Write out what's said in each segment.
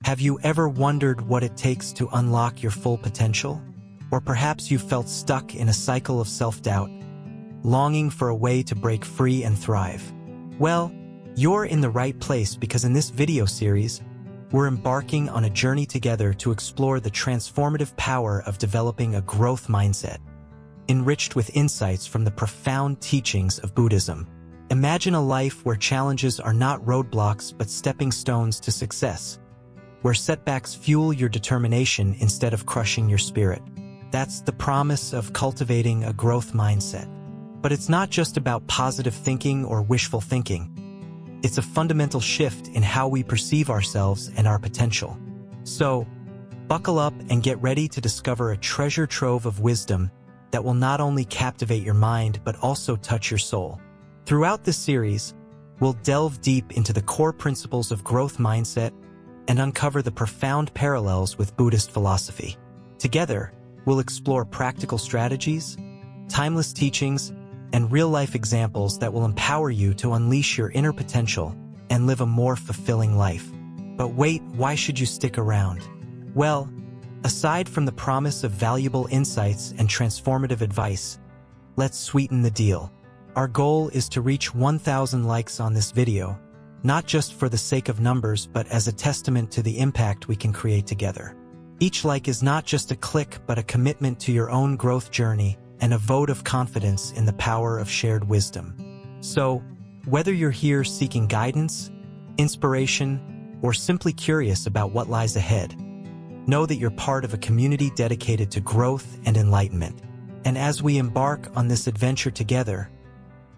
Have you ever wondered what it takes to unlock your full potential? Or perhaps you felt stuck in a cycle of self-doubt, longing for a way to break free and thrive? Well, you're in the right place, because in this video series, we're embarking on a journey together to explore the transformative power of developing a growth mindset, enriched with insights from the profound teachings of Buddhism. Imagine a life where challenges are not roadblocks but stepping stones to success, where setbacks fuel your determination instead of crushing your spirit. That's the promise of cultivating a growth mindset. But it's not just about positive thinking or wishful thinking. It's a fundamental shift in how we perceive ourselves and our potential. So, buckle up and get ready to discover a treasure trove of wisdom that will not only captivate your mind but also touch your soul. Throughout this series, we'll delve deep into the core principles of growth mindset and uncover the profound parallels with Buddhist philosophy. Together, we'll explore practical strategies, timeless teachings, and real-life examples that will empower you to unleash your inner potential and live a more fulfilling life. But wait, why should you stick around? Well, aside from the promise of valuable insights and transformative advice, let's sweeten the deal. Our goal is to reach 1,000 likes on this video, not just for the sake of numbers but as a testament to the impact we can create together. Each like is not just a click but a commitment to your own growth journey and a vote of confidence in the power of shared wisdom. So, whether you're here seeking guidance, inspiration, or simply curious about what lies ahead, know that you're part of a community dedicated to growth and enlightenment. And as we embark on this adventure together,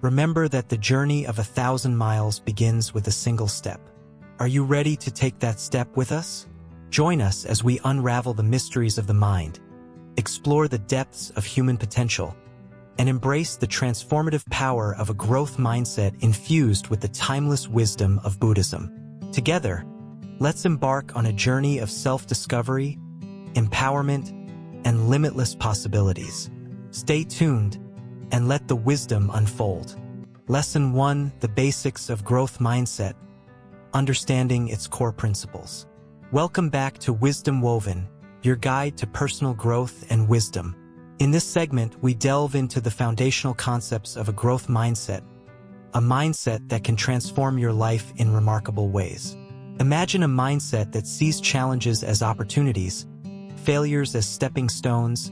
remember that the journey of 1,000 miles begins with a single step. Are you ready to take that step with us? Join us as we unravel the mysteries of the mind, explore the depths of human potential, and embrace the transformative power of a growth mindset infused with the timeless wisdom of Buddhism. Together, let's embark on a journey of self-discovery, empowerment, and limitless possibilities. Stay tuned and let the wisdom unfold. Lesson 1: The basics of growth mindset, understanding its core principles. Welcome back to Wisdom Woven, your guide to personal growth and wisdom. In this segment, we delve into the foundational concepts of a growth mindset, a mindset that can transform your life in remarkable ways. Imagine a mindset that sees challenges as opportunities, failures as stepping stones,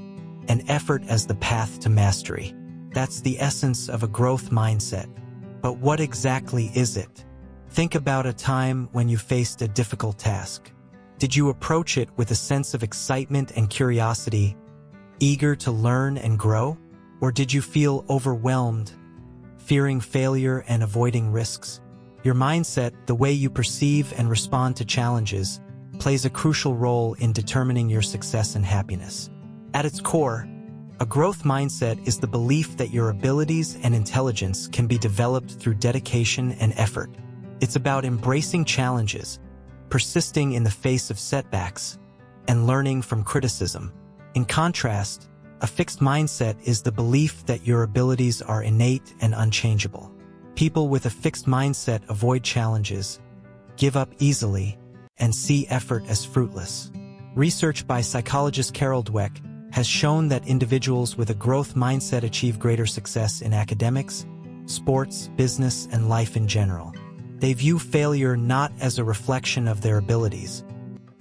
and effort as the path to mastery. That's the essence of a growth mindset. But what exactly is it? Think about a time when you faced a difficult task. Did you approach it with a sense of excitement and curiosity, eager to learn and grow? Or did you feel overwhelmed, fearing failure and avoiding risks? Your mindset, the way you perceive and respond to challenges, plays a crucial role in determining your success and happiness. At its core, a growth mindset is the belief that your abilities and intelligence can be developed through dedication and effort. It's about embracing challenges, persisting in the face of setbacks, and learning from criticism. In contrast, a fixed mindset is the belief that your abilities are innate and unchangeable. People with a fixed mindset avoid challenges, give up easily, and see effort as fruitless. Research by psychologist Carol Dweck has shown that individuals with a growth mindset achieve greater success in academics, sports, business, and life in general. They view failure not as a reflection of their abilities,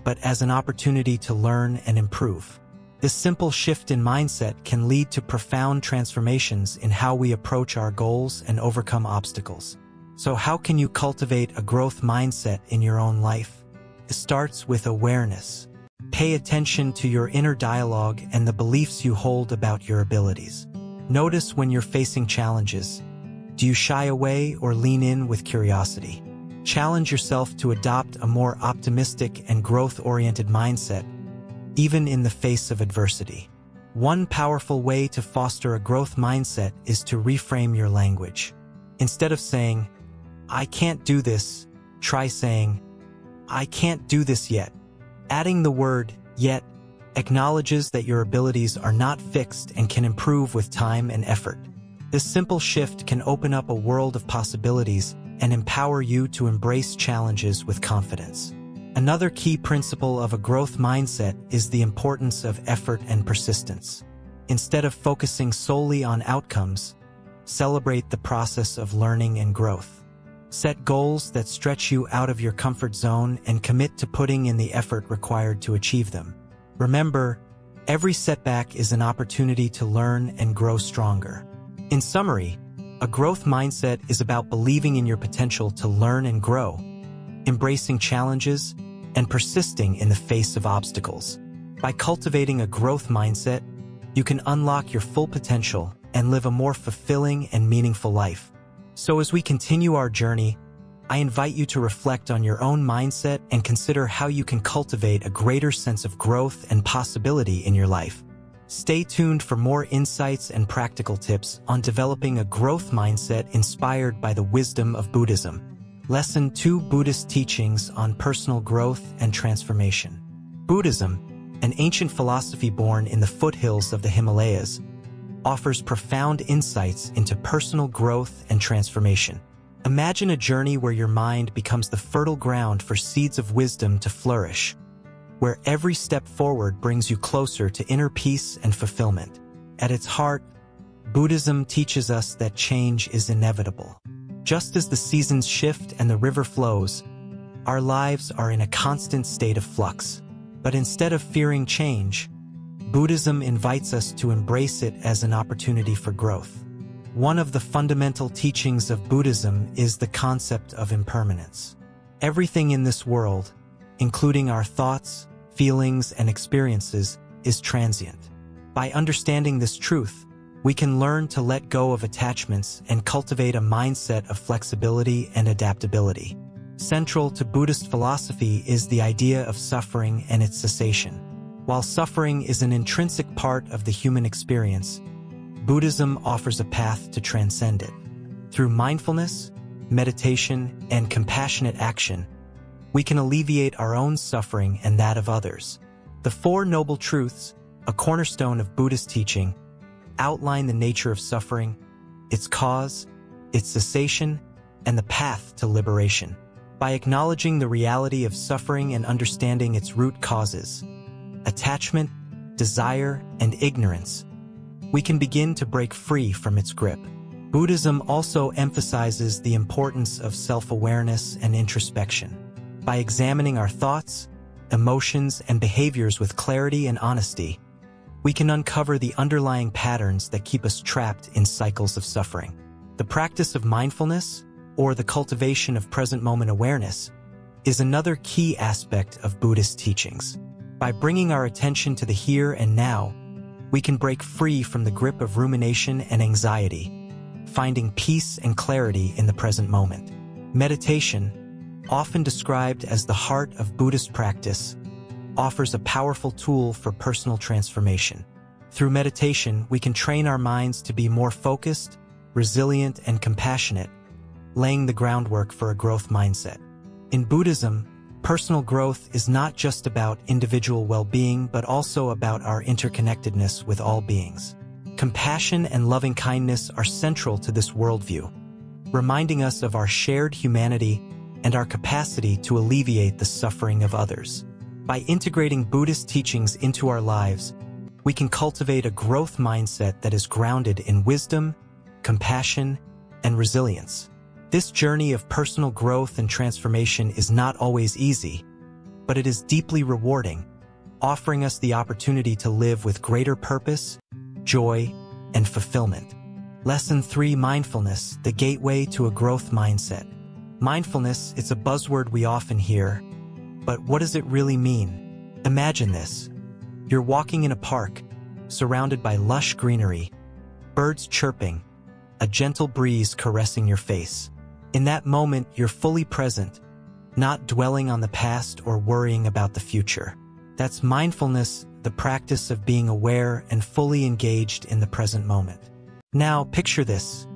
but as an opportunity to learn and improve. This simple shift in mindset can lead to profound transformations in how we approach our goals and overcome obstacles. So how can you cultivate a growth mindset in your own life? It starts with awareness. Pay attention to your inner dialogue and the beliefs you hold about your abilities. Notice when you're facing challenges. Do you shy away or lean in with curiosity? Challenge yourself to adopt a more optimistic and growth-oriented mindset, even in the face of adversity. One powerful way to foster a growth mindset is to reframe your language. Instead of saying, "I can't do this," try saying, "I can't do this yet." Adding the word "yet" acknowledges that your abilities are not fixed and can improve with time and effort. This simple shift can open up a world of possibilities and empower you to embrace challenges with confidence. Another key principle of a growth mindset is the importance of effort and persistence. Instead of focusing solely on outcomes, celebrate the process of learning and growth. Set goals that stretch you out of your comfort zone and commit to putting in the effort required to achieve them. Remember, every setback is an opportunity to learn and grow stronger. In summary, a growth mindset is about believing in your potential to learn and grow, embracing challenges, and persisting in the face of obstacles. By cultivating a growth mindset, you can unlock your full potential and live a more fulfilling and meaningful life. So as we continue our journey, I invite you to reflect on your own mindset and consider how you can cultivate a greater sense of growth and possibility in your life. Stay tuned for more insights and practical tips on developing a growth mindset inspired by the wisdom of Buddhism. Lesson 2: Buddhist Teachings on Personal Growth and Transformation. Buddhism, an ancient philosophy born in the foothills of the Himalayas, offers profound insights into personal growth and transformation. Imagine a journey where your mind becomes the fertile ground for seeds of wisdom to flourish, where every step forward brings you closer to inner peace and fulfillment. At its heart, Buddhism teaches us that change is inevitable. Just as the seasons shift and the river flows, our lives are in a constant state of flux. But instead of fearing change, Buddhism invites us to embrace it as an opportunity for growth. One of the fundamental teachings of Buddhism is the concept of impermanence. Everything in this world, including our thoughts, feelings, and experiences, is transient. By understanding this truth, we can learn to let go of attachments and cultivate a mindset of flexibility and adaptability. Central to Buddhist philosophy is the idea of suffering and its cessation. While suffering is an intrinsic part of the human experience, Buddhism offers a path to transcend it. Through mindfulness, meditation, and compassionate action, we can alleviate our own suffering and that of others. The Four Noble Truths, a cornerstone of Buddhist teaching, outline the nature of suffering, its cause, its cessation, and the path to liberation. By acknowledging the reality of suffering and understanding its root causes, attachment, desire, and ignorance, we can begin to break free from its grip. Buddhism also emphasizes the importance of self-awareness and introspection. By examining our thoughts, emotions, and behaviors with clarity and honesty, we can uncover the underlying patterns that keep us trapped in cycles of suffering. The practice of mindfulness, or the cultivation of present-moment awareness, is another key aspect of Buddhist teachings. By bringing our attention to the here and now, we can break free from the grip of rumination and anxiety, finding peace and clarity in the present moment. Meditation, often described as the heart of Buddhist practice, offers a powerful tool for personal transformation. Through meditation, we can train our minds to be more focused, resilient, and compassionate, laying the groundwork for a growth mindset. In Buddhism, personal growth is not just about individual well-being, but also about our interconnectedness with all beings. Compassion and loving kindness are central to this worldview, reminding us of our shared humanity and our capacity to alleviate the suffering of others. By integrating Buddhist teachings into our lives, we can cultivate a growth mindset that is grounded in wisdom, compassion, and resilience. This journey of personal growth and transformation is not always easy, but it is deeply rewarding, offering us the opportunity to live with greater purpose, joy, and fulfillment. Lesson 3: Mindfulness, the gateway to a growth mindset. Mindfulness, it's a buzzword we often hear, but what does it really mean? Imagine this. You're walking in a park, surrounded by lush greenery, birds chirping, a gentle breeze caressing your face. In that moment, you're fully present, not dwelling on the past or worrying about the future. That's mindfulness, the practice of being aware and fully engaged in the present moment. Now, picture this.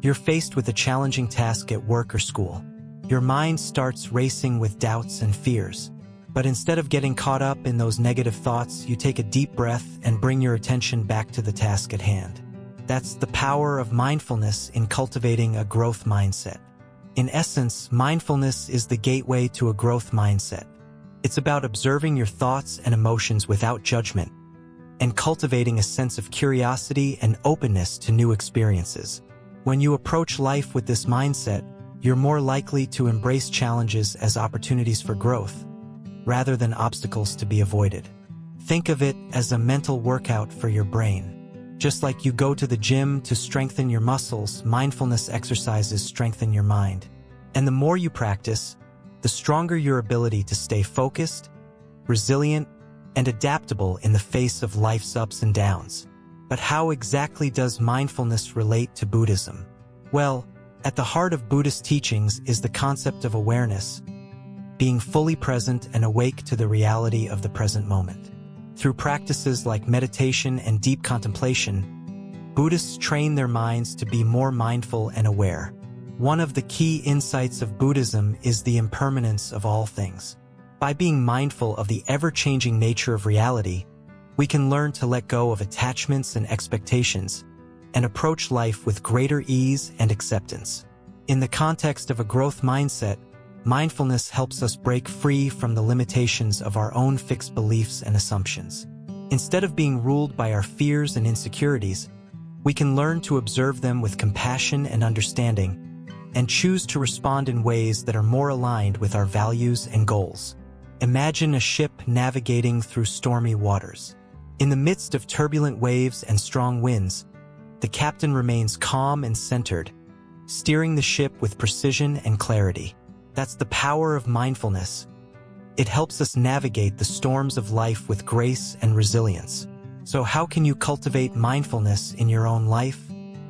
You're faced with a challenging task at work or school. Your mind starts racing with doubts and fears. But instead of getting caught up in those negative thoughts, you take a deep breath and bring your attention back to the task at hand. That's the power of mindfulness in cultivating a growth mindset. In essence, mindfulness is the gateway to a growth mindset. It's about observing your thoughts and emotions without judgment and cultivating a sense of curiosity and openness to new experiences. When you approach life with this mindset, you're more likely to embrace challenges as opportunities for growth, rather than obstacles to be avoided. Think of it as a mental workout for your brain. Just like you go to the gym to strengthen your muscles, mindfulness exercises strengthen your mind. And the more you practice, the stronger your ability to stay focused, resilient, and adaptable in the face of life's ups and downs. But how exactly does mindfulness relate to Buddhism? Well, at the heart of Buddhist teachings is the concept of awareness, being fully present and awake to the reality of the present moment. Through practices like meditation and deep contemplation, Buddhists train their minds to be more mindful and aware. One of the key insights of Buddhism is the impermanence of all things. By being mindful of the ever-changing nature of reality, we can learn to let go of attachments and expectations and approach life with greater ease and acceptance. In the context of a growth mindset, mindfulness helps us break free from the limitations of our own fixed beliefs and assumptions. Instead of being ruled by our fears and insecurities, we can learn to observe them with compassion and understanding and choose to respond in ways that are more aligned with our values and goals. Imagine a ship navigating through stormy waters. In the midst of turbulent waves and strong winds, the captain remains calm and centered, steering the ship with precision and clarity. That's the power of mindfulness. It helps us navigate the storms of life with grace and resilience. So how can you cultivate mindfulness in your own life?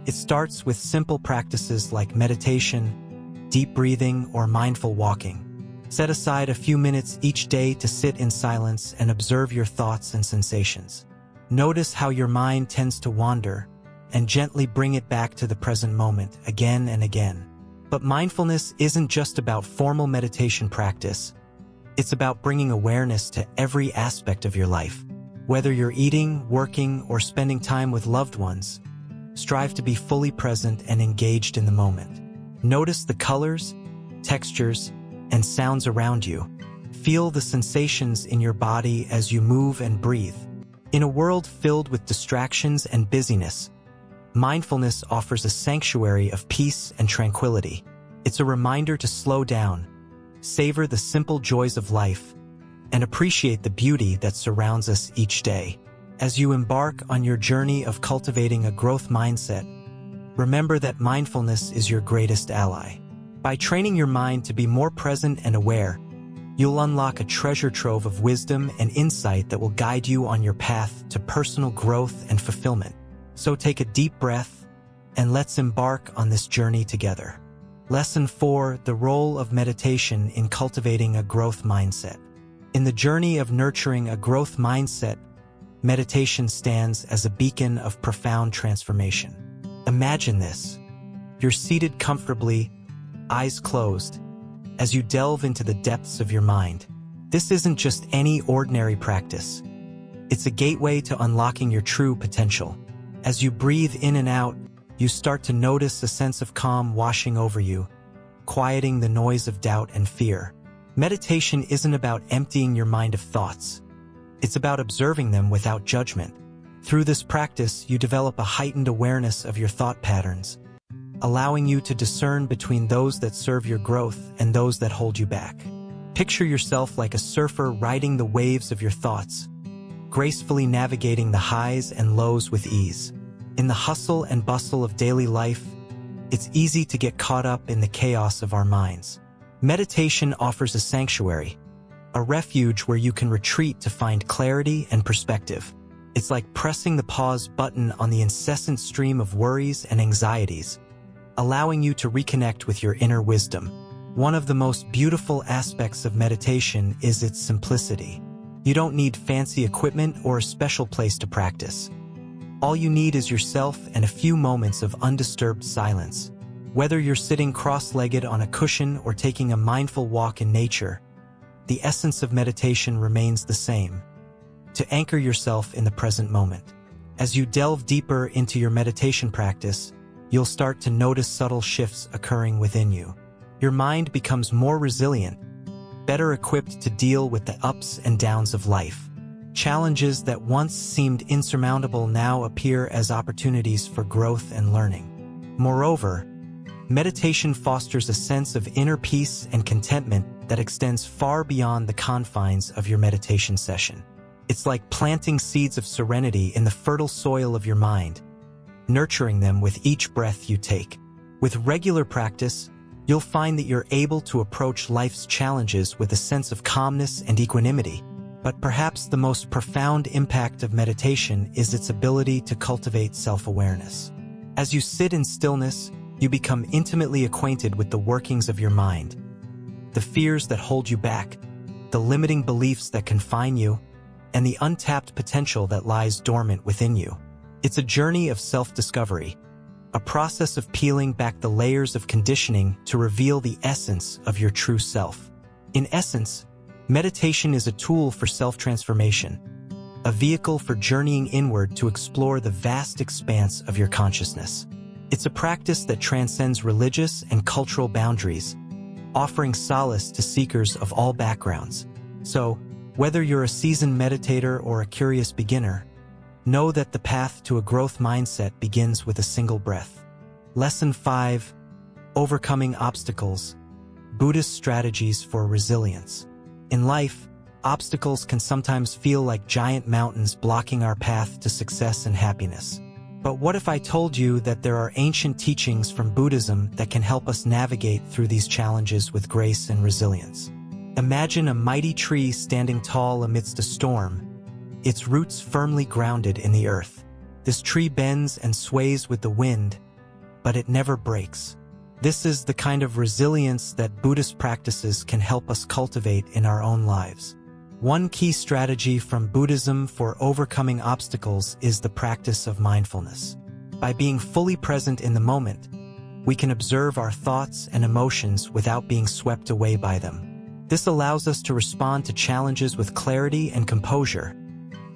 It starts with simple practices like meditation, deep breathing, or mindful walking. Set aside a few minutes each day to sit in silence and observe your thoughts and sensations. Notice how your mind tends to wander, and gently bring it back to the present moment again and again. But mindfulness isn't just about formal meditation practice. It's about bringing awareness to every aspect of your life. Whether you're eating, working, or spending time with loved ones, strive to be fully present and engaged in the moment. Notice the colors, textures, and sounds around you. Feel the sensations in your body as you move and breathe. In a world filled with distractions and busyness, mindfulness offers a sanctuary of peace and tranquility. It's a reminder to slow down, savor the simple joys of life, and appreciate the beauty that surrounds us each day. As you embark on your journey of cultivating a growth mindset, remember that mindfulness is your greatest ally. By training your mind to be more present and aware, you'll unlock a treasure trove of wisdom and insight that will guide you on your path to personal growth and fulfillment. So take a deep breath, and let's embark on this journey together. Lesson 4: The role of meditation in cultivating a growth mindset. In the journey of nurturing a growth mindset, meditation stands as a beacon of profound transformation. Imagine this. You're seated comfortably, eyes closed, as you delve into the depths of your mind. This isn't just any ordinary practice. It's a gateway to unlocking your true potential. As you breathe in and out, you start to notice a sense of calm washing over you, quieting the noise of doubt and fear. Meditation isn't about emptying your mind of thoughts. It's about observing them without judgment. Through this practice, you develop a heightened awareness of your thought patterns, allowing you to discern between those that serve your growth and those that hold you back. Picture yourself like a surfer riding the waves of your thoughts, gracefully navigating the highs and lows with ease. In the hustle and bustle of daily life, it's easy to get caught up in the chaos of our minds. Meditation offers a sanctuary, a refuge where you can retreat to find clarity and perspective. It's like pressing the pause button on the incessant stream of worries and anxieties, allowing you to reconnect with your inner wisdom. One of the most beautiful aspects of meditation is its simplicity. You don't need fancy equipment or a special place to practice. All you need is yourself and a few moments of undisturbed silence. Whether you're sitting cross-legged on a cushion or taking a mindful walk in nature, the essence of meditation remains the same: to anchor yourself in the present moment. As you delve deeper into your meditation practice, you'll start to notice subtle shifts occurring within you. Your mind becomes more resilient, better equipped to deal with the ups and downs of life. Challenges that once seemed insurmountable now appear as opportunities for growth and learning. Moreover, meditation fosters a sense of inner peace and contentment that extends far beyond the confines of your meditation session. It's like planting seeds of serenity in the fertile soil of your mind, nurturing them with each breath you take. With regular practice, you'll find that you're able to approach life's challenges with a sense of calmness and equanimity. But perhaps the most profound impact of meditation is its ability to cultivate self-awareness. As you sit in stillness, you become intimately acquainted with the workings of your mind, the fears that hold you back, the limiting beliefs that confine you, and the untapped potential that lies dormant within you. It's a journey of self-discovery, a process of peeling back the layers of conditioning to reveal the essence of your true self. In essence, meditation is a tool for self-transformation, a vehicle for journeying inward to explore the vast expanse of your consciousness. It's a practice that transcends religious and cultural boundaries, offering solace to seekers of all backgrounds. So, whether you're a seasoned meditator or a curious beginner, know that the path to a growth mindset begins with a single breath. Lesson 5: Overcoming Obstacles, Buddhist Strategies for Resilience. In life, obstacles can sometimes feel like giant mountains blocking our path to success and happiness. But what if I told you that there are ancient teachings from Buddhism that can help us navigate through these challenges with grace and resilience? Imagine a mighty tree standing tall amidst a storm, its roots firmly grounded in the earth. This tree bends and sways with the wind, but it never breaks. This is the kind of resilience that Buddhist practices can help us cultivate in our own lives. One key strategy from Buddhism for overcoming obstacles is the practice of mindfulness. By being fully present in the moment, we can observe our thoughts and emotions without being swept away by them. This allows us to respond to challenges with clarity and composure,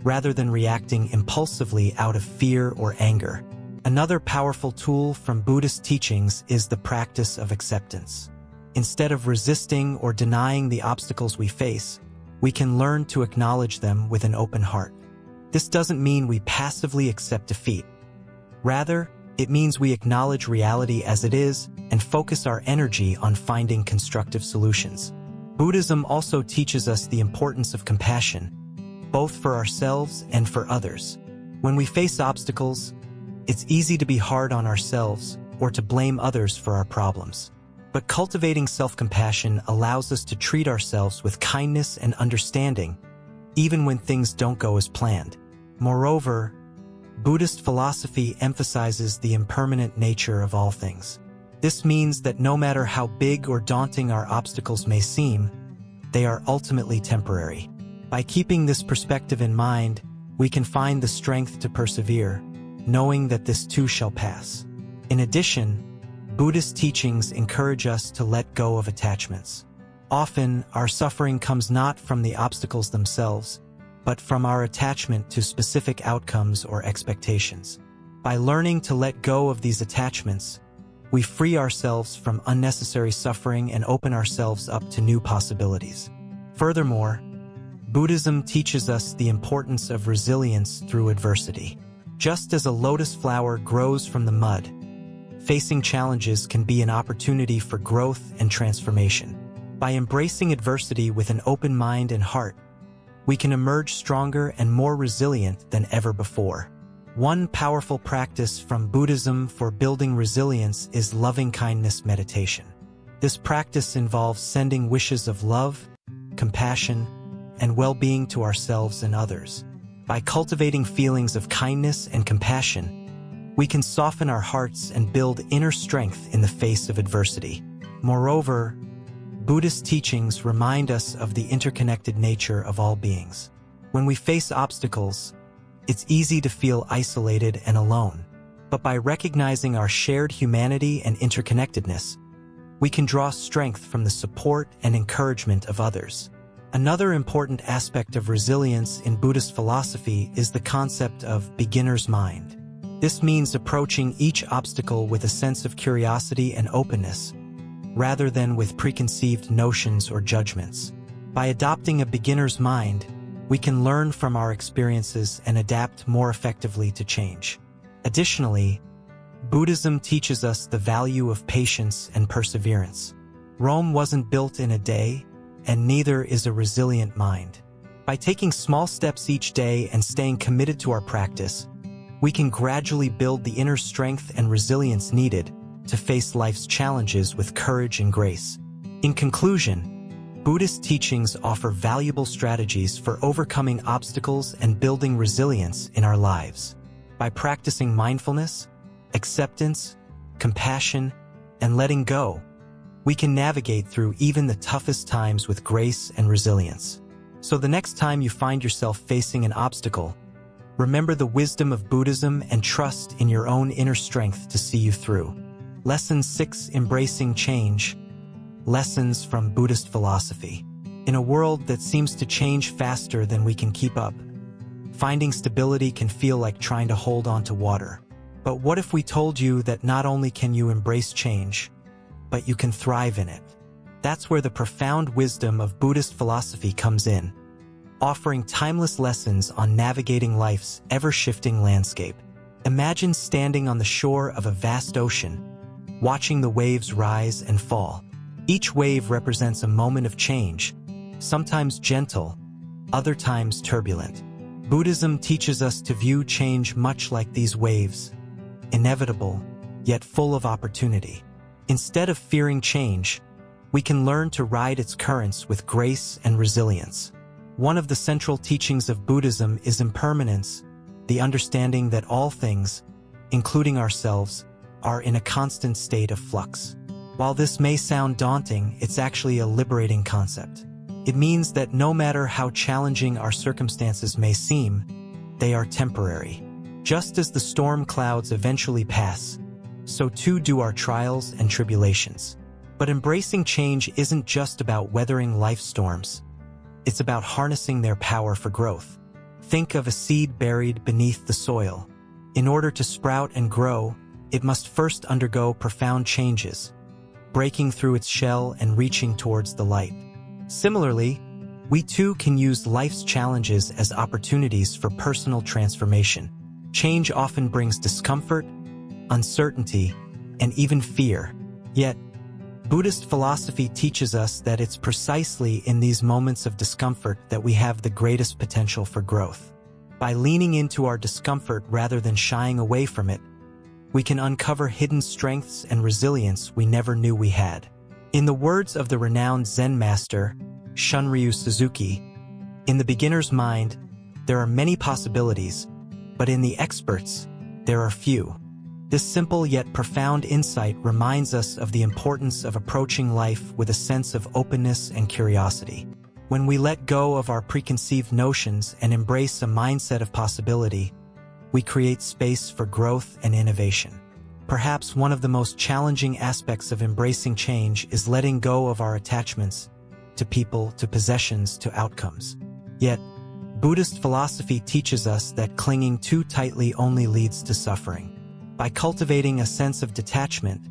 rather than reacting impulsively out of fear or anger. Another powerful tool from Buddhist teachings is the practice of acceptance. Instead of resisting or denying the obstacles we face, we can learn to acknowledge them with an open heart. This doesn't mean we passively accept defeat. Rather, it means we acknowledge reality as it is and focus our energy on finding constructive solutions. Buddhism also teaches us the importance of compassion, both for ourselves and for others. When we face obstacles, it's easy to be hard on ourselves or to blame others for our problems. But cultivating self-compassion allows us to treat ourselves with kindness and understanding, even when things don't go as planned. Moreover, Buddhist philosophy emphasizes the impermanent nature of all things. This means that no matter how big or daunting our obstacles may seem, they are ultimately temporary. By keeping this perspective in mind, we can find the strength to persevere, knowing that this too shall pass. In addition, Buddhist teachings encourage us to let go of attachments. Often, our suffering comes not from the obstacles themselves, but from our attachment to specific outcomes or expectations. By learning to let go of these attachments, we free ourselves from unnecessary suffering and open ourselves up to new possibilities. Furthermore, Buddhism teaches us the importance of resilience through adversity. Just as a lotus flower grows from the mud, facing challenges can be an opportunity for growth and transformation. By embracing adversity with an open mind and heart, we can emerge stronger and more resilient than ever before. One powerful practice from Buddhism for building resilience is loving-kindness meditation. This practice involves sending wishes of love, compassion, and well-being to ourselves and others. By cultivating feelings of kindness and compassion, we can soften our hearts and build inner strength in the face of adversity. Moreover, Buddhist teachings remind us of the interconnected nature of all beings. When we face obstacles, it's easy to feel isolated and alone. But by recognizing our shared humanity and interconnectedness, we can draw strength from the support and encouragement of others. Another important aspect of resilience in Buddhist philosophy is the concept of beginner's mind. This means approaching each obstacle with a sense of curiosity and openness, rather than with preconceived notions or judgments. By adopting a beginner's mind, we can learn from our experiences and adapt more effectively to change. Additionally, Buddhism teaches us the value of patience and perseverance. Rome wasn't built in a day, and neither is a resilient mind. By taking small steps each day and staying committed to our practice, we can gradually build the inner strength and resilience needed to face life's challenges with courage and grace. In conclusion, Buddhist teachings offer valuable strategies for overcoming obstacles and building resilience in our lives. By practicing mindfulness, acceptance, compassion, and letting go, we can navigate through even the toughest times with grace and resilience. So the next time you find yourself facing an obstacle, remember the wisdom of Buddhism and trust in your own inner strength to see you through. Lesson 6: Embracing Change. Lessons from Buddhist philosophy. In a world that seems to change faster than we can keep up, finding stability can feel like trying to hold on to water. But what if we told you that not only can you embrace change, but you can thrive in it? That's where the profound wisdom of Buddhist philosophy comes in, offering timeless lessons on navigating life's ever-shifting landscape. Imagine standing on the shore of a vast ocean, watching the waves rise and fall. Each wave represents a moment of change, sometimes gentle, other times turbulent. Buddhism teaches us to view change much like these waves, inevitable, yet full of opportunity. Instead of fearing change, we can learn to ride its currents with grace and resilience. One of the central teachings of Buddhism is impermanence, the understanding that all things, including ourselves, are in a constant state of flux. While this may sound daunting, it's actually a liberating concept. It means that no matter how challenging our circumstances may seem, they are temporary. Just as the storm clouds eventually pass, so too do our trials and tribulations. But embracing change isn't just about weathering life's storms. It's about harnessing their power for growth. Think of a seed buried beneath the soil. In order to sprout and grow, it must first undergo profound changes, breaking through its shell and reaching towards the light. Similarly, we too can use life's challenges as opportunities for personal transformation. Change often brings discomfort, uncertainty, and even fear. Yet, Buddhist philosophy teaches us that it's precisely in these moments of discomfort that we have the greatest potential for growth. By leaning into our discomfort rather than shying away from it, we can uncover hidden strengths and resilience we never knew we had. In the words of the renowned Zen master, Shunryu Suzuki, "In the beginner's mind, there are many possibilities, but in the expert's, there are few." This simple yet profound insight reminds us of the importance of approaching life with a sense of openness and curiosity. When we let go of our preconceived notions and embrace a mindset of possibility, we create space for growth and innovation. Perhaps one of the most challenging aspects of embracing change is letting go of our attachments to people, to possessions, to outcomes. Yet, Buddhist philosophy teaches us that clinging too tightly only leads to suffering. By cultivating a sense of detachment,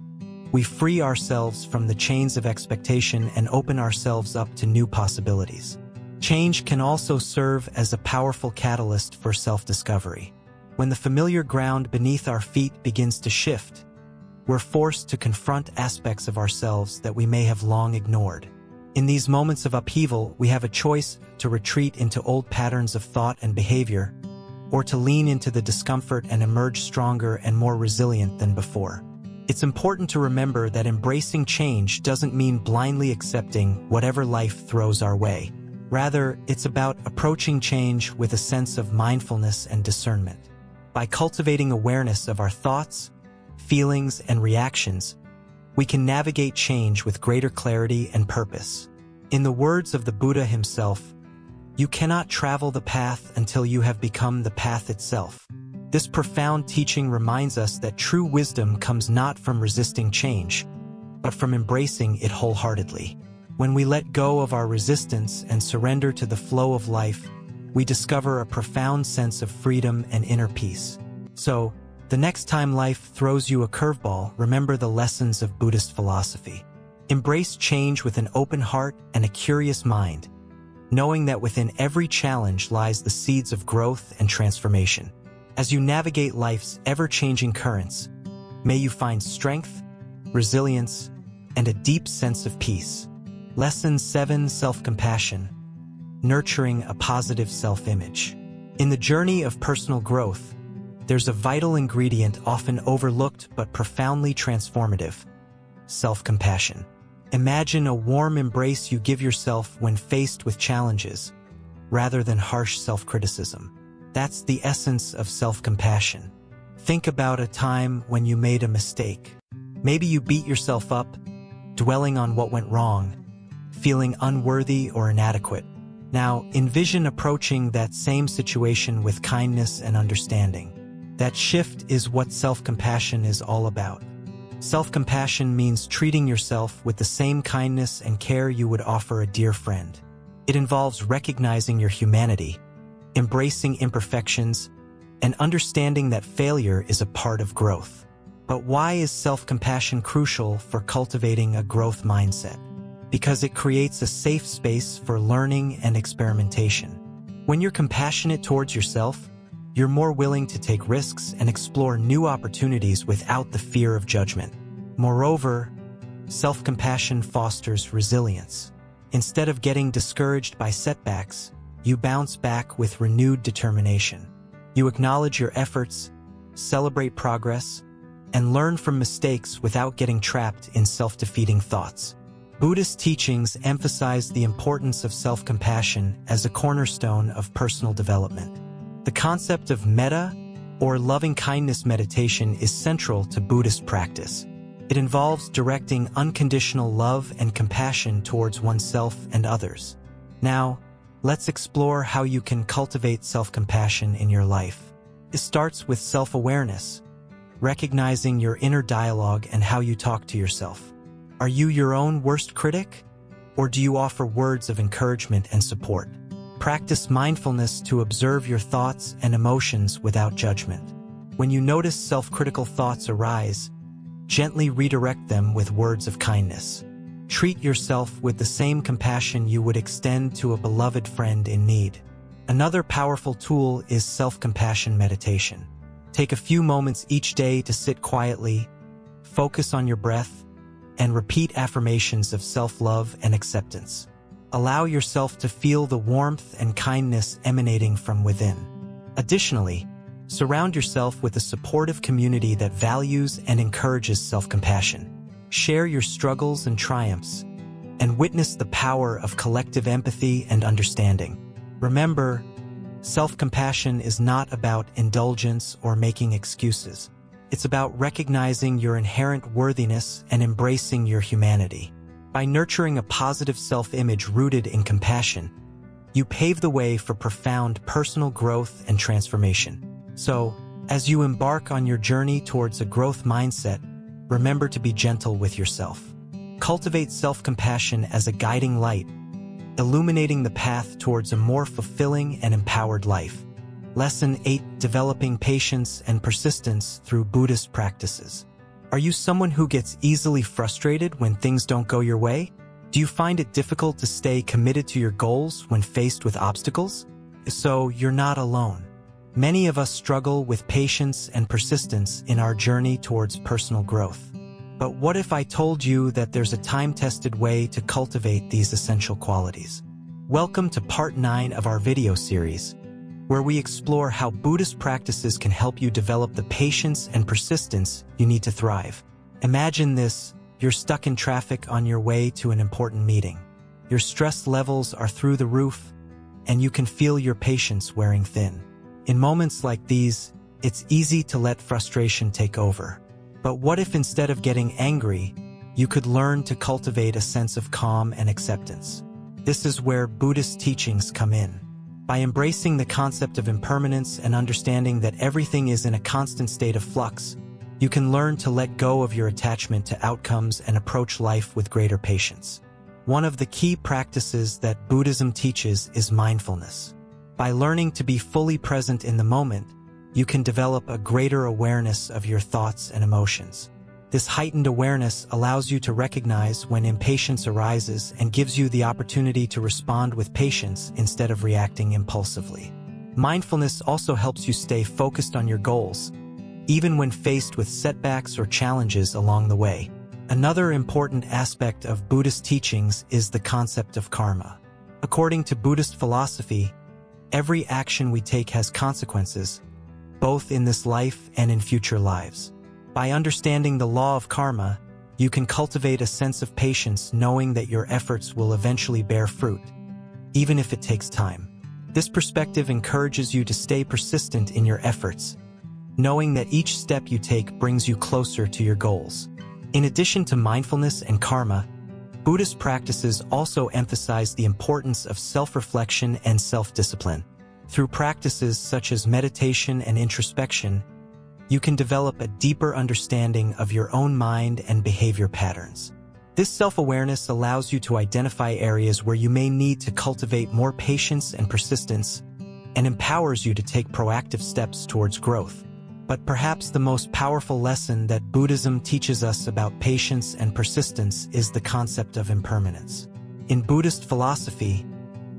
we free ourselves from the chains of expectation and open ourselves up to new possibilities. Change can also serve as a powerful catalyst for self-discovery. When the familiar ground beneath our feet begins to shift, we're forced to confront aspects of ourselves that we may have long ignored. In these moments of upheaval, we have a choice to retreat into old patterns of thought and behavior, or to lean into the discomfort and emerge stronger and more resilient than before. It's important to remember that embracing change doesn't mean blindly accepting whatever life throws our way. Rather, it's about approaching change with a sense of mindfulness and discernment. By cultivating awareness of our thoughts, feelings, and reactions, we can navigate change with greater clarity and purpose. In the words of the Buddha himself, "You cannot travel the path until you have become the path itself." This profound teaching reminds us that true wisdom comes not from resisting change, but from embracing it wholeheartedly. When we let go of our resistance and surrender to the flow of life, we discover a profound sense of freedom and inner peace. So, the next time life throws you a curveball, remember the lessons of Buddhist philosophy. Embrace change with an open heart and a curious mind, knowing that within every challenge lies the seeds of growth and transformation. As you navigate life's ever-changing currents, may you find strength, resilience, and a deep sense of peace. Lesson 7: Self-compassion. Nurturing a positive self-image. In the journey of personal growth, there's a vital ingredient often overlooked but profoundly transformative: self-compassion. Imagine a warm embrace you give yourself when faced with challenges, rather than harsh self-criticism. That's the essence of self-compassion. Think about a time when you made a mistake. Maybe you beat yourself up, dwelling on what went wrong, feeling unworthy or inadequate. Now, envision approaching that same situation with kindness and understanding. That shift is what self-compassion is all about. Self-compassion means treating yourself with the same kindness and care you would offer a dear friend. It involves recognizing your humanity, embracing imperfections, and understanding that failure is a part of growth. But why is self-compassion crucial for cultivating a growth mindset? Because it creates a safe space for learning and experimentation. When you're compassionate towards yourself, you're more willing to take risks and explore new opportunities without the fear of judgment. Moreover, self-compassion fosters resilience. Instead of getting discouraged by setbacks, you bounce back with renewed determination. You acknowledge your efforts, celebrate progress, and learn from mistakes without getting trapped in self-defeating thoughts. Buddhist teachings emphasize the importance of self-compassion as a cornerstone of personal development. The concept of metta, or loving-kindness meditation, is central to Buddhist practice. It involves directing unconditional love and compassion towards oneself and others. Now, let's explore how you can cultivate self-compassion in your life. It starts with self-awareness, recognizing your inner dialogue and how you talk to yourself. Are you your own worst critic? Or do you offer words of encouragement and support? Practice mindfulness to observe your thoughts and emotions without judgment. When you notice self-critical thoughts arise, gently redirect them with words of kindness. Treat yourself with the same compassion you would extend to a beloved friend in need. Another powerful tool is self-compassion meditation. Take a few moments each day to sit quietly, focus on your breath, and repeat affirmations of self-love and acceptance. Allow yourself to feel the warmth and kindness emanating from within. Additionally, surround yourself with a supportive community that values and encourages self-compassion. Share your struggles and triumphs, and witness the power of collective empathy and understanding. Remember, self-compassion is not about indulgence or making excuses. It's about recognizing your inherent worthiness and embracing your humanity. By nurturing a positive self-image rooted in compassion, you pave the way for profound personal growth and transformation. So, as you embark on your journey towards a growth mindset, remember to be gentle with yourself. Cultivate self-compassion as a guiding light, illuminating the path towards a more fulfilling and empowered life. Lesson 8: Developing patience and persistence through Buddhist practices. Are you someone who gets easily frustrated when things don't go your way? Do you find it difficult to stay committed to your goals when faced with obstacles? So, you're not alone. Many of us struggle with patience and persistence in our journey towards personal growth. But what if I told you that there's a time-tested way to cultivate these essential qualities? Welcome to part 9 of our video series, where we explore how Buddhist practices can help you develop the patience and persistence you need to thrive. Imagine this: you're stuck in traffic on your way to an important meeting. Your stress levels are through the roof, and you can feel your patience wearing thin. In moments like these, it's easy to let frustration take over. But what if instead of getting angry, you could learn to cultivate a sense of calm and acceptance? This is where Buddhist teachings come in. By embracing the concept of impermanence and understanding that everything is in a constant state of flux, you can learn to let go of your attachment to outcomes and approach life with greater patience. One of the key practices that Buddhism teaches is mindfulness. By learning to be fully present in the moment, you can develop a greater awareness of your thoughts and emotions. This heightened awareness allows you to recognize when impatience arises and gives you the opportunity to respond with patience instead of reacting impulsively. Mindfulness also helps you stay focused on your goals, even when faced with setbacks or challenges along the way. Another important aspect of Buddhist teachings is the concept of karma. According to Buddhist philosophy, every action we take has consequences, both in this life and in future lives. By understanding the law of karma, you can cultivate a sense of patience knowing that your efforts will eventually bear fruit, even if it takes time. This perspective encourages you to stay persistent in your efforts, knowing that each step you take brings you closer to your goals. In addition to mindfulness and karma, Buddhist practices also emphasize the importance of self-reflection and self-discipline. Through practices such as meditation and introspection, you can develop a deeper understanding of your own mind and behavior patterns. This self-awareness allows you to identify areas where you may need to cultivate more patience and persistence, and empowers you to take proactive steps towards growth. But perhaps the most powerful lesson that Buddhism teaches us about patience and persistence is the concept of impermanence. In Buddhist philosophy,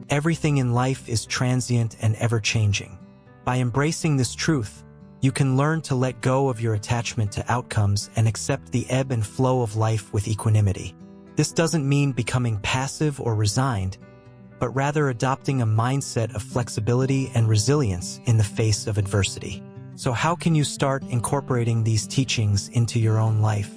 everything in life is transient and ever-changing. By embracing this truth, you can learn to let go of your attachment to outcomes and accept the ebb and flow of life with equanimity. This doesn't mean becoming passive or resigned, but rather adopting a mindset of flexibility and resilience in the face of adversity. So how can you start incorporating these teachings into your own life?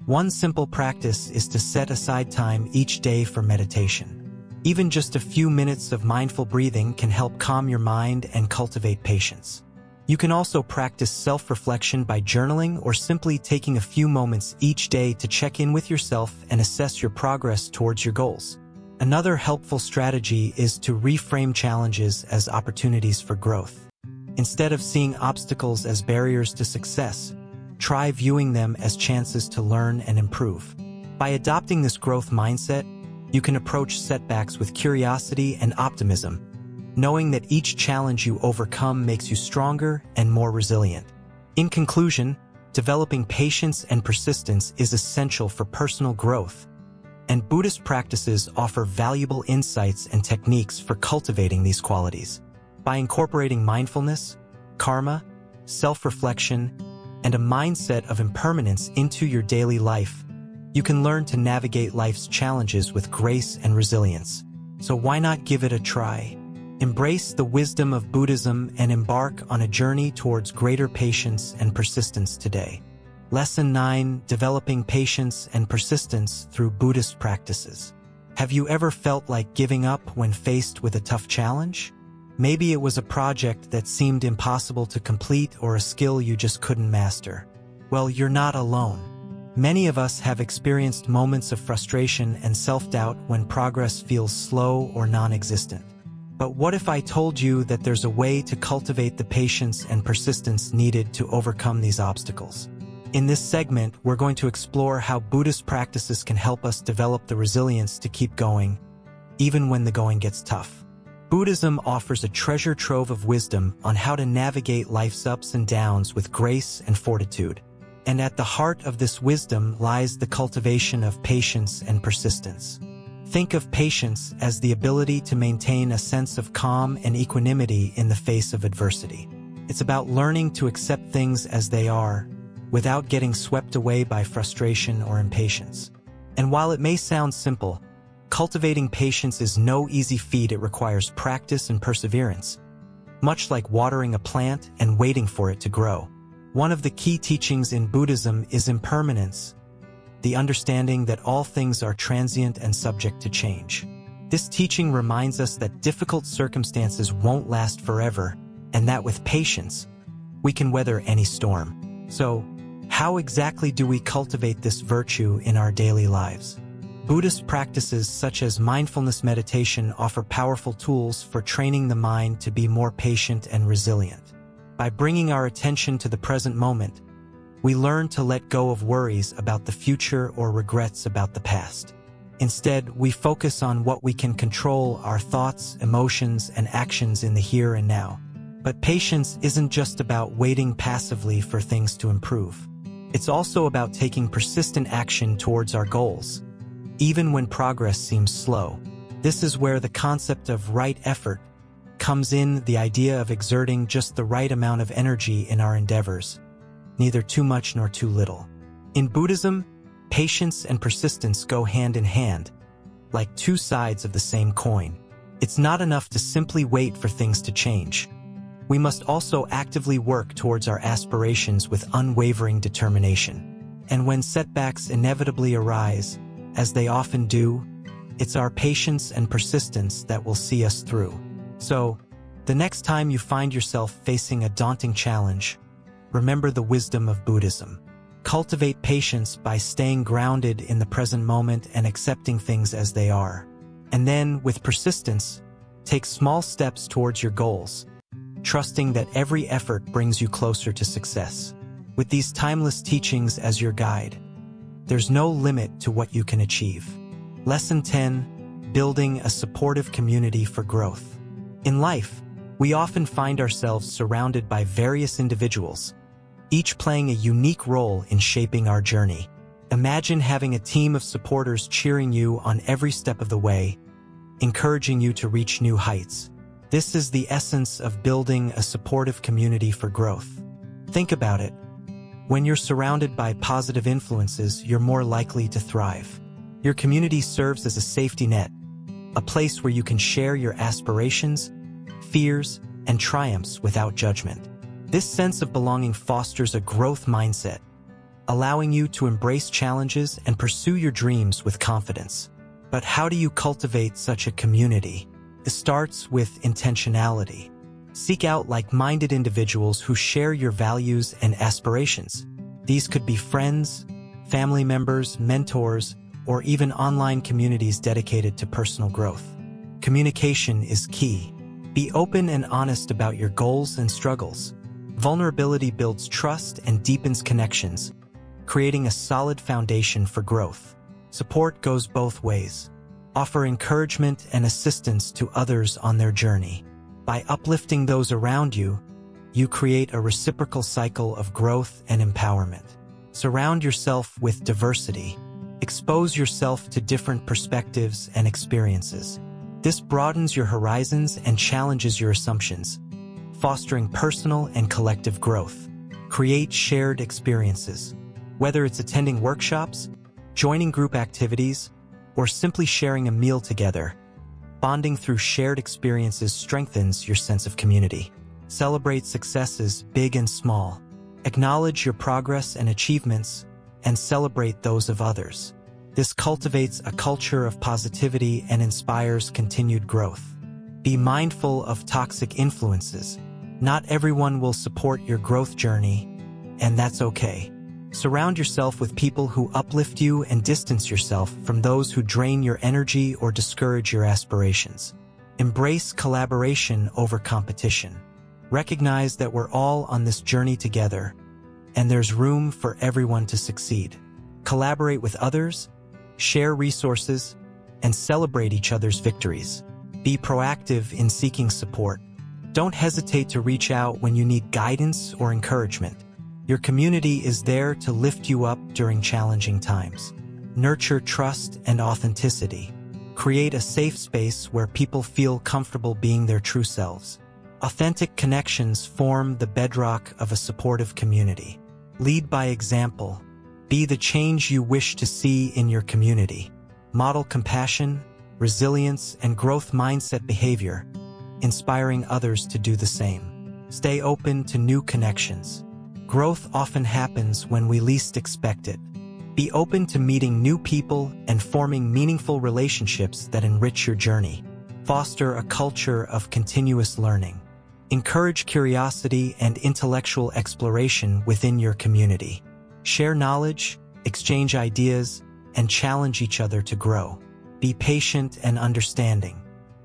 One simple practice is to set aside time each day for meditation. Even just a few minutes of mindful breathing can help calm your mind and cultivate patience. You can also practice self-reflection by journaling or simply taking a few moments each day to check in with yourself and assess your progress towards your goals. Another helpful strategy is to reframe challenges as opportunities for growth. Instead of seeing obstacles as barriers to success, try viewing them as chances to learn and improve. By adopting this growth mindset, you can approach setbacks with curiosity and optimism, knowing that each challenge you overcome makes you stronger and more resilient. In conclusion, developing patience and persistence is essential for personal growth, and Buddhist practices offer valuable insights and techniques for cultivating these qualities. By incorporating mindfulness, karma, self-reflection, and a mindset of impermanence into your daily life, you can learn to navigate life's challenges with grace and resilience. So why not give it a try? Embrace the wisdom of Buddhism and embark on a journey towards greater patience and persistence today. Lesson 9: Developing Patience and Persistence Through Buddhist Practices. Have you ever felt like giving up when faced with a tough challenge? Maybe it was a project that seemed impossible to complete or a skill you just couldn't master. Well, you're not alone. Many of us have experienced moments of frustration and self-doubt when progress feels slow or non-existent. But what if I told you that there's a way to cultivate the patience and persistence needed to overcome these obstacles? In this segment, we're going to explore how Buddhist practices can help us develop the resilience to keep going, even when the going gets tough. Buddhism offers a treasure trove of wisdom on how to navigate life's ups and downs with grace and fortitude. And at the heart of this wisdom lies the cultivation of patience and persistence. Think of patience as the ability to maintain a sense of calm and equanimity in the face of adversity. It's about learning to accept things as they are, without getting swept away by frustration or impatience. And while it may sound simple, cultivating patience is no easy feat. It requires practice and perseverance, much like watering a plant and waiting for it to grow. One of the key teachings in Buddhism is impermanence, the understanding that all things are transient and subject to change. This teaching reminds us that difficult circumstances won't last forever, and that with patience, we can weather any storm. So, how exactly do we cultivate this virtue in our daily lives? Buddhist practices such as mindfulness meditation offer powerful tools for training the mind to be more patient and resilient. By bringing our attention to the present moment, we learn to let go of worries about the future or regrets about the past. Instead, we focus on what we can control: our thoughts, emotions, and actions in the here and now. But patience isn't just about waiting passively for things to improve. It's also about taking persistent action towards our goals, even when progress seems slow. This is where the concept of right effort comes in, the idea of exerting just the right amount of energy in our endeavors, neither too much nor too little. In Buddhism, patience and persistence go hand in hand, like two sides of the same coin. It's not enough to simply wait for things to change. We must also actively work towards our aspirations with unwavering determination. And when setbacks inevitably arise, as they often do, it's our patience and persistence that will see us through. So, the next time you find yourself facing a daunting challenge, remember the wisdom of Buddhism. Cultivate patience by staying grounded in the present moment and accepting things as they are. And then, with persistence, take small steps towards your goals, trusting that every effort brings you closer to success. With these timeless teachings as your guide, there's no limit to what you can achieve. Lesson 10: Building a supportive community for growth. In life, we often find ourselves surrounded by various individuals, each playing a unique role in shaping our journey. Imagine having a team of supporters cheering you on every step of the way, encouraging you to reach new heights. This is the essence of building a supportive community for growth. Think about it. When you're surrounded by positive influences, you're more likely to thrive. Your community serves as a safety net, a place where you can share your aspirations, fears, and triumphs without judgment. This sense of belonging fosters a growth mindset, allowing you to embrace challenges and pursue your dreams with confidence. But how do you cultivate such a community? It starts with intentionality. Seek out like-minded individuals who share your values and aspirations. These could be friends, family members, mentors, or even online communities dedicated to personal growth. Communication is key. Be open and honest about your goals and struggles. Vulnerability builds trust and deepens connections, creating a solid foundation for growth. Support goes both ways. Offer encouragement and assistance to others on their journey. By uplifting those around you, you create a reciprocal cycle of growth and empowerment. Surround yourself with diversity. Expose yourself to different perspectives and experiences. This broadens your horizons and challenges your assumptions, fostering personal and collective growth. Create shared experiences. Whether it's attending workshops, joining group activities, or simply sharing a meal together, bonding through shared experiences strengthens your sense of community. Celebrate successes, big and small. Acknowledge your progress and achievements, and celebrate those of others. This cultivates a culture of positivity and inspires continued growth. Be mindful of toxic influences. Not everyone will support your growth journey, and that's okay. Surround yourself with people who uplift you and distance yourself from those who drain your energy or discourage your aspirations. Embrace collaboration over competition. Recognize that we're all on this journey together, and there's room for everyone to succeed. Collaborate with others, share resources, and celebrate each other's victories. Be proactive in seeking support. Don't hesitate to reach out when you need guidance or encouragement. Your community is there to lift you up during challenging times. Nurture trust and authenticity. Create a safe space where people feel comfortable being their true selves. Authentic connections form the bedrock of a supportive community. Lead by example. Be the change you wish to see in your community. Model compassion, resilience, and growth mindset behavior, inspiring others to do the same. Stay open to new connections. Growth often happens when we least expect it. Be open to meeting new people and forming meaningful relationships that enrich your journey. Foster a culture of continuous learning. Encourage curiosity and intellectual exploration within your community. Share knowledge, exchange ideas, and challenge each other to grow. Be patient and understanding.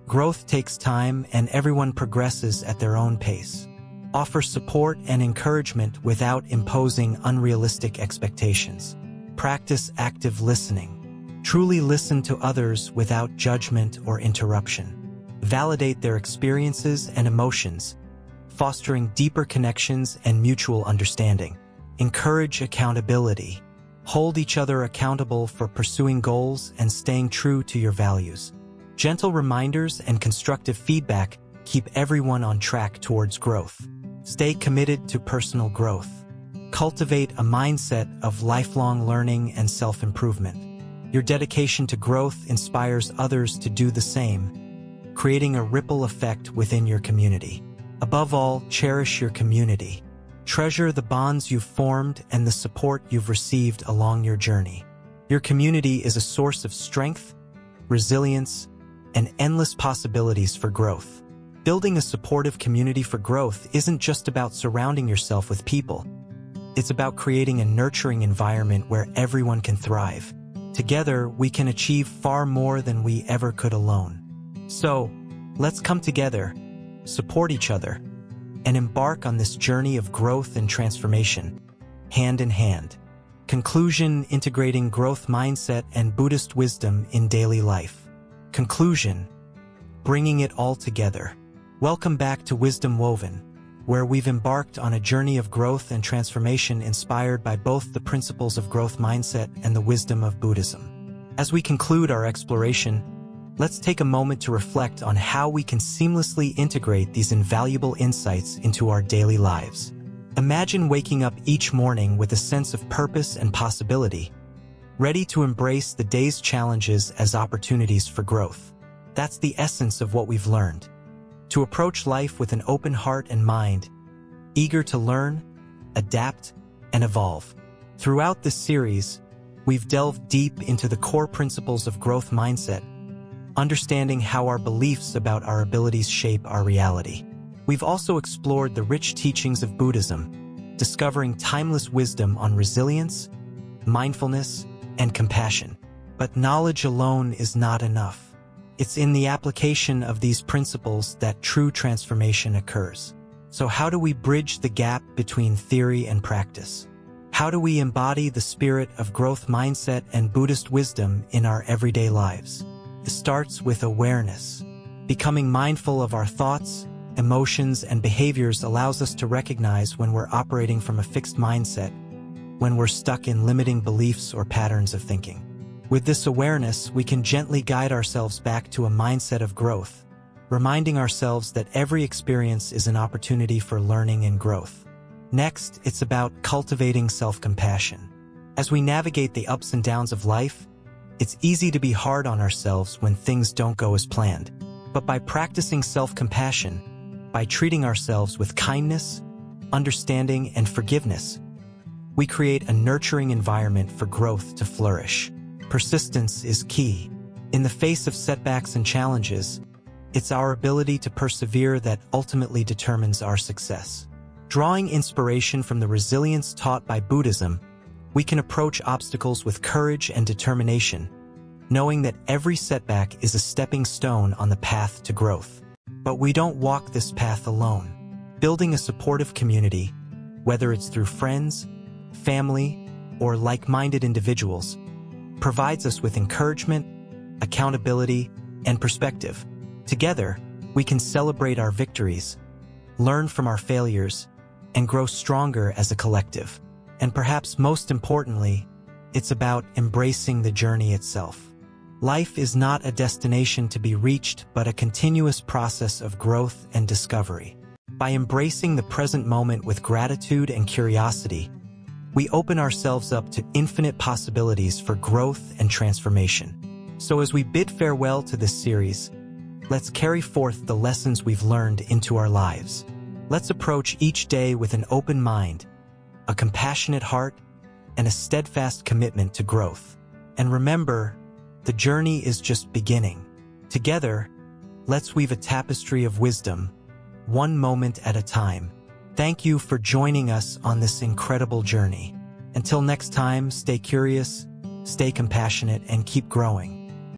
Growth takes time, and everyone progresses at their own pace. Offer support and encouragement without imposing unrealistic expectations. Practice active listening. Truly listen to others without judgment or interruption. Validate their experiences and emotions, fostering deeper connections and mutual understanding. Encourage accountability. Hold each other accountable for pursuing goals and staying true to your values. Gentle reminders and constructive feedback keep everyone on track towards growth. Stay committed to personal growth. Cultivate a mindset of lifelong learning and self-improvement. Your dedication to growth inspires others to do the same, creating a ripple effect within your community. Above all, cherish your community. Treasure the bonds you've formed and the support you've received along your journey. Your community is a source of strength, resilience, and endless possibilities for growth. Building a supportive community for growth isn't just about surrounding yourself with people. It's about creating a nurturing environment where everyone can thrive. Together, we can achieve far more than we ever could alone. So, let's come together, support each other, and embark on this journey of growth and transformation, hand in hand. Conclusion: integrating growth mindset and Buddhist wisdom in daily life. Conclusion: bringing it all together. Welcome back to Wisdom Woven, where we've embarked on a journey of growth and transformation inspired by both the principles of growth mindset and the wisdom of Buddhism. As we conclude our exploration, let's take a moment to reflect on how we can seamlessly integrate these invaluable insights into our daily lives. Imagine waking up each morning with a sense of purpose and possibility, ready to embrace the day's challenges as opportunities for growth. That's the essence of what we've learned. To approach life with an open heart and mind, eager to learn, adapt, and evolve. Throughout this series, we've delved deep into the core principles of growth mindset, understanding how our beliefs about our abilities shape our reality. We've also explored the rich teachings of Buddhism, discovering timeless wisdom on resilience, mindfulness, and compassion. But knowledge alone is not enough. It's in the application of these principles that true transformation occurs. So how do we bridge the gap between theory and practice? How do we embody the spirit of growth mindset and Buddhist wisdom in our everyday lives? It starts with awareness. Becoming mindful of our thoughts, emotions, and behaviors allows us to recognize when we're operating from a fixed mindset, when we're stuck in limiting beliefs or patterns of thinking. With this awareness, we can gently guide ourselves back to a mindset of growth, reminding ourselves that every experience is an opportunity for learning and growth. Next, it's about cultivating self-compassion. As we navigate the ups and downs of life, it's easy to be hard on ourselves when things don't go as planned. But by practicing self-compassion, by treating ourselves with kindness, understanding, and forgiveness, we create a nurturing environment for growth to flourish. Persistence is key. In the face of setbacks and challenges, it's our ability to persevere that ultimately determines our success. Drawing inspiration from the resilience taught by Buddhism, we can approach obstacles with courage and determination, knowing that every setback is a stepping stone on the path to growth. But we don't walk this path alone. Building a supportive community, whether it's through friends, family, or like-minded individuals, provides us with encouragement, accountability, and perspective. Together, we can celebrate our victories, learn from our failures, and grow stronger as a collective. And perhaps most importantly, it's about embracing the journey itself. Life is not a destination to be reached, but a continuous process of growth and discovery. By embracing the present moment with gratitude and curiosity, we open ourselves up to infinite possibilities for growth and transformation. So as we bid farewell to this series, let's carry forth the lessons we've learned into our lives. Let's approach each day with an open mind, a compassionate heart, and a steadfast commitment to growth. And remember, the journey is just beginning. Together, let's weave a tapestry of wisdom, one moment at a time. Thank you for joining us on this incredible journey. Until next time, stay curious, stay compassionate, and keep growing.